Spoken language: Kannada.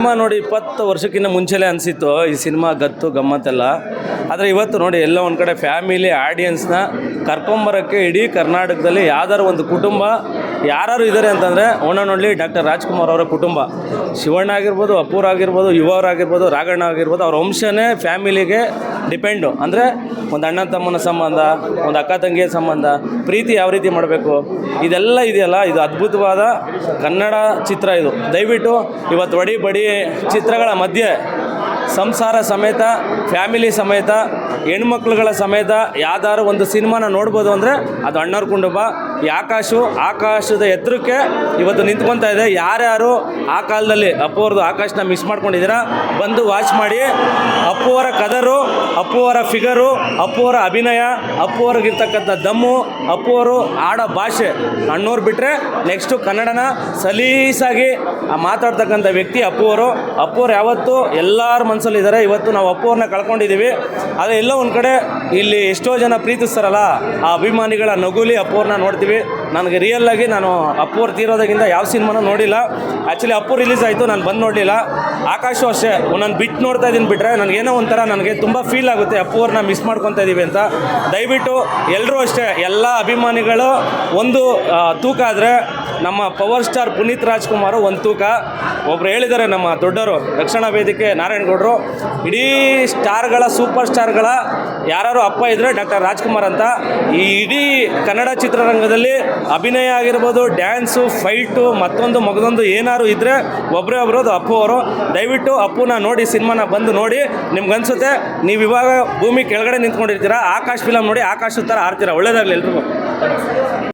ಸಿನಿಮಾ ನೋಡಿ 20 ವರ್ಷಕ್ಕಿಂತ ಮುಂಚೆಲೇ ಅನಿಸಿತ್ತು ಈ ಸಿನಿಮಾ ಗತ್ತು ಗಮ್ಮತ್ತೆಲ್ಲ. ಆದರೆ ಇವತ್ತು ನೋಡಿ ಎಲ್ಲ ಒಂದು ಕಡೆ ಫ್ಯಾಮಿಲಿ ಆಡಿಯನ್ಸ್ನ ಕರ್ಕೊಂಬರೋಕ್ಕೆ ಇಡೀ ಕರ್ನಾಟಕದಲ್ಲಿ ಯಾವ್ದಾದ್ರು ಒಂದು ಕುಟುಂಬ ಯಾರು ಇದ್ದಾರೆ ಅಂತಂದರೆ ಓಣನಹಳ್ಳಿ ಡಾಕ್ಟರ್ ರಾಜ್ಕುಮಾರ್ ಅವರ ಕುಟುಂಬ. ಶಿವಣ್ಣ ಆಗಿರ್ಬೋದು, ಅಪ್ಪೂರ್ ಆಗಿರ್ಬೋದು, ಯುವರಾಗಿರ್ಬೋದು, ರಾಘಣ್ಣ ಆಗಿರ್ಬೋದು, ಅವ್ರ ವಂಶನೇ ಫ್ಯಾಮಿಲಿಗೆ ಡಿಪೆಂಡು. ಅಂದರೆ ಒಂದು ಅಣ್ಣ ತಮ್ಮನ ಸಂಬಂಧ, ಒಂದು ಅಕ್ಕ ತಂಗಿಯ ಸಂಬಂಧ, ಪ್ರೀತಿ ಯಾವ ರೀತಿ ಮಾಡಬೇಕು ಇದೆಲ್ಲ ಇದೆಯಲ್ಲ, ಇದು ಅದ್ಭುತವಾದ ಕನ್ನಡ ಚಿತ್ರ. ಇದು ದಯವಿಟ್ಟು ಇವತ್ತು ಒಡಿ ಬಡಿ ಚಿತ್ರಗಳ ಮಧ್ಯೆ ಸಂಸಾರ ಸಮೇತ, ಫ್ಯಾಮಿಲಿ ಸಮೇತ, ಹೆಣ್ಮಕ್ಳುಗಳ ಸಮೇತ ಯಾವ್ದಾದ್ರು ಒಂದು ಸಿನಿಮಾನ ನೋಡ್ಬೋದು ಅಂದರೆ ಅದು ಅಣ್ಣವ್ರ ಕುಟುಂಬ. ಈ ಆಕಾಶದ ಎತ್ತರಕ್ಕೆ ಇವತ್ತು ನಿಂತ್ಕೊತಾ ಇದೆ. ಯಾರ್ಯಾರು ಆ ಕಾಲದಲ್ಲಿ ಅಪ್ಪು ಅವ್ರದ್ದು ಆಕಾಶನ ಮಿಸ್ ಮಾಡ್ಕೊಂಡಿದ್ದೀರಾ ಬಂದು ವಾಚ್ ಮಾಡಿ. ಅಪ್ಪು ಅವರ ಕದರು, ಅಪ್ಪು ಅವರ ಫಿಗರು, ಅಪ್ಪು ಅವರ ಅಭಿನಯ, ಅಪ್ಪು ಅವ್ರಿಗಿರ್ತಕ್ಕಂಥ ದಮ್ಮು, ಅಪ್ಪು ಅವರು ಆಡೋ ಭಾಷೆ, ಅಣ್ಣವ್ರು ಬಿಟ್ಟರೆ ನೆಕ್ಸ್ಟು ಕನ್ನಡನ ಸಲೀಸಾಗಿ ಮಾತಾಡ್ತಕ್ಕಂಥ ವ್ಯಕ್ತಿ ಅಪ್ಪು ಅವರು. ಅಪ್ಪು ಅವ್ರು ಯಾವತ್ತೂ ಎಲ್ಲರ ಮನಸ್ಸಲ್ಲಿದ್ದಾರೆ. ಇವತ್ತು ನಾವು ಅಪ್ಪು ಅವ್ರನ್ನ ಕಳ್ಕೊಂಡಿದ್ದೀವಿ. ಆದರೆ ಎಲ್ಲೋ ಒಂದು ಕಡೆ ಇಲ್ಲಿ ಎಷ್ಟೋ ಜನ ಪ್ರೀತಿಸ್ತಾರಲ್ಲ, ಆ ಅಭಿಮಾನಿಗಳ ನಗುಲಿ ಅಪ್ಪು ಅವ್ರನ್ನ ನೋಡ್ತೀವಿ. ನನಗೆ ರಿಯಲ್ಲಾಗಿ ನಾನು ಅಪ್ಪು ಅವ್ರು ತೀರೋದಾಗಿಂದ ಯಾವ ಸಿನಿಮಾನೂ ನೋಡಿಲ್ಲ. ಆ್ಯಕ್ಚುಲಿ ಅಪ್ಪು ರಿಲೀಸ್ ಆಯಿತು, ನಾನು ಬಂದು ನೋಡಲಿಲ್ಲ. ಆಕಾಶು ಅಷ್ಟೇ, ನಾನು ಬಿಟ್ಟು ನೋಡ್ತಾ ಇದ್ದೀನಿ. ಬಿಟ್ಟರೆ ನನಗೇನೋ ಒಂಥರ ನನಗೆ ತುಂಬ ಫೀಲ್ ಆಗುತ್ತೆ ಅಪ್ಪು ಅವ್ರನ್ನ ಮಿಸ್ ಮಾಡ್ಕೊತಾ ಇದ್ದೀವಿ ಅಂತ. ದಯವಿಟ್ಟು ಎಲ್ಲರೂ ಅಷ್ಟೇ, ಎಲ್ಲ ಅಭಿಮಾನಿಗಳು ಒಂದು ತೂಕ ಆದರೆ ನಮ್ಮ ಪವರ್ ಸ್ಟಾರ್ ಪುನೀತ್ ರಾಜ್ಕುಮಾರ್ ಒಂದು ತೂಕ. ಒಬ್ರು ಹೇಳಿದ್ದಾರೆ ನಮ್ಮ ದೊಡ್ಡವರು, ರಕ್ಷಣಾ ವೇದಿಕೆ ನಾರಾಯಣಗೌಡರು, ಇಡೀ ಸ್ಟಾರ್ಗಳ ಸೂಪರ್ ಸ್ಟಾರ್ಗಳ ಯಾರು ಅಪ್ಪ ಇದ್ದರೆ ಡಾಕ್ಟರ್ ರಾಜ್ಕುಮಾರ್ ಅಂತ. ಈ ಇಡೀ ಕನ್ನಡ ಚಿತ್ರರಂಗದಲ್ಲಿ ಅಭಿನಯ ಆಗಿರ್ಬೋದು, ಡ್ಯಾನ್ಸು, ಫೈಟು, ಮಗದೊಂದು ಏನಾರು ಇದ್ದರೆ ಒಬ್ಬರೇ ಒಬ್ಬರದು ಅಪ್ಪು ಅವರು. ದಯವಿಟ್ಟು ಅಪ್ಪುನ ನೋಡಿ, ಸಿನಿಮಾನ ಬಂದು ನೋಡಿ. ನಿಮ್ಗನ್ಸುತ್ತೆ ನೀವು ಇವಾಗ ಭೂಮಿ ಕೆಳಗಡೆ ನಿಂತ್ಕೊಂಡಿರ್ತೀರಾ, ಆಕಾಶ್ ಫಿಲಮ್ ನೋಡಿ ಆಕಾಶ ಥರ ಆಡ್ತೀರಾ. ಒಳ್ಳೇದಾಗಲಿ ಎಲ್ರಿಗೂ.